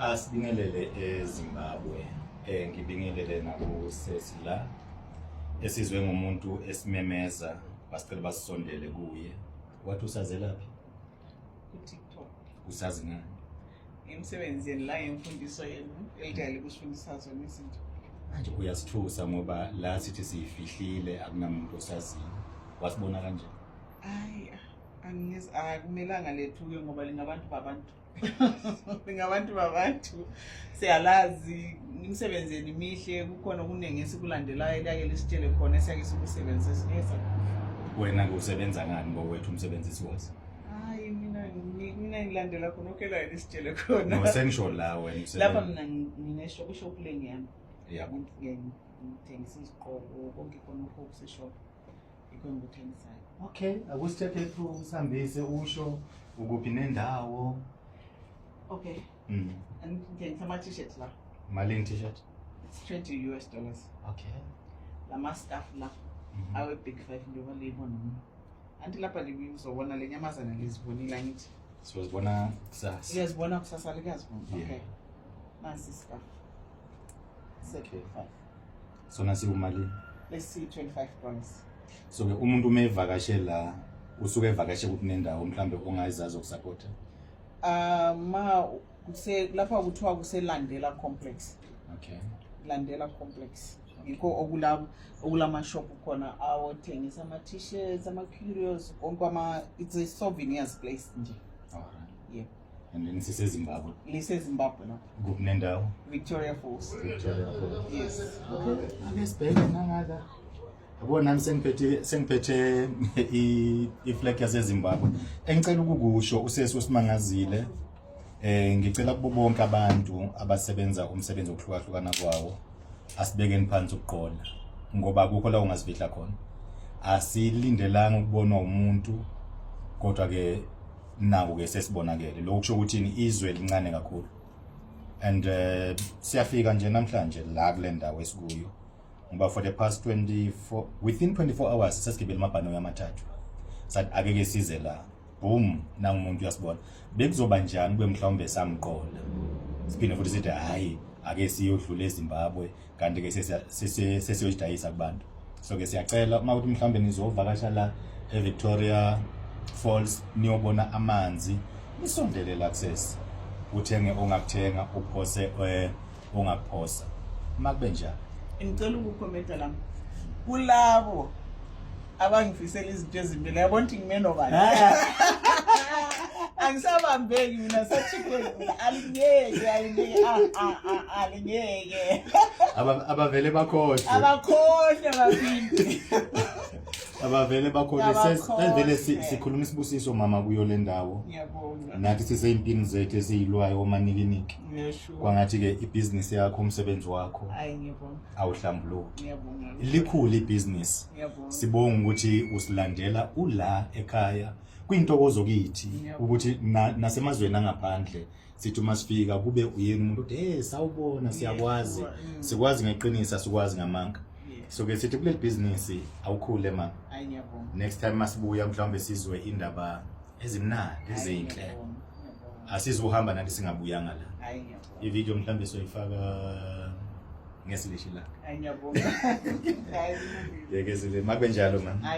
Asibingelele eZimbabwe. Ngibingelele nakusesi la esizwe ngomuntu esimemeza basicela basisondele kuye. Wathi usazelaphi? TikTok. Usazi ngani? Emsebenzini la ngemfundiso yenu elijayele kusifundisa zona izinto. Manje uyasithusa ngoba la sithi siyifihlile akunamuntu osaziyo. Wasibona kanje? Akumelanga lethu-ke ngoba lingabantu babantu. Lingabantu babantu. Siyalazi imsebenzeni mihle kukhona okuningi esikulandelayo elake lisitshele khona esiyake sikusebenzisa sineza. Wena kusebenza ngani ngowethu umsebenzisi wazi? Mina ngilandela khona okela lisitshele khona. No sengisho la wena usebenza. Lapha mina ngine-shop leng yami. Yabo. Ngithengisa iziqoko konke khona ukho kuseshop. Ikonguthengisayo. Okay, akusithethe through usambise usho ukuphi nendawo. Okay. And ngithengisa ama-t-shirts la. Malini t-shirt? It's $20. Okay. Lama staff la. Awe Big 5 ndio balibona. Anti lapha libizobona le nyamazana lizibonile ngithi. Sizibona kusasa. Uyazibona kusasa likazibona. Okay. Yeah. Nasi staff. Okay. Sona sikumali. Let's see $25. So ke umuntu umevakashela usuke evakashela ukuthi nendawo mhlambe ongayizazi ukusupporta. Lapha kuthiwa kuselandela complex. Okay. Landela complex. Yikho okulama shop khona awothengisa ama t-shirts, ama curios, konke it's a souvenirs place nje. Alright. Yeah. And then siseZimbabwe. Zimbabwe la. Kuphi nendawo? Victoria Falls. Victoria Falls. Yes. Okay. Ake sibheke nangaka. Yabo nami sengiphethe iflag yaseZimbabwe. Engicela ukukusho usesi usimangazile. Ngicela kubo bonke abantu abasebenza umsebenzi okuhlukahlukana kwawo asibekeni phansi ukuqola ngoba akukho la ungazifihla khona. Asilindelanga ukubonwa umuntu kodwa ke naku ke sesibonakele lokho kusho ukuthi izwe lincane kakhulu. And siyafika nje namhlanje la kule ndawo esikuyo ngoba for the past within 24 hours sesigibele amabhano yamathathu. Sathi akeke size la. Boom, nangumuntu uyasibona. Bekuzoba njani kube mhlawumbe samqola. Siphinde futhi sithi hayi ake siyodlula eZimbabwe kanti ke sesiyojidayisa kubantu. So ke siyacela uma ukuthi mhlawumbe nizovakasha la eVictoria Falls niyobona amanzi nisondele la kusesi. Uthenge ongakuthenga uphose ongakuphosa. Makube njani? Ngicela ukukhomenta la. Kulabo abangifisela izinto ezimbili yabona ukuthi ngimeno bani. Angisabambeki mina sathikweni alingeke abavele bakhohle babili abavele bakhohle sesivele sikhuluma isibusiso mama kuyo le ndawo. Ngiyabonga nathi siseyimpini zethu eziyilwayo omanikiniki yesho kwangathi ke ibusiness yakho umsebenzi wakho ngiyabonga awuhlambuluki. Ngiyabonga Likhulu ibusiness. Sibonga ukuthi usilandela ula ekhaya kwintokozo kithi ukuthi nasemazweni angaphandle sithi masifika kube uyena umuntu uthi sawubona siyakwazi sikwazi ngeqinisa sikwazi ngamanga. So ke sithi kule business awukhule mama. Ngiyabonga Next time masibuya mhlawumbe sizwe indaba ezimnandi ezinhle. Asizuhamba nathi singabuyanga la. Ivideo mhlawumbe soyifaka ngesilishi la. Ngiyabonga Yeke zile makube njalo mama.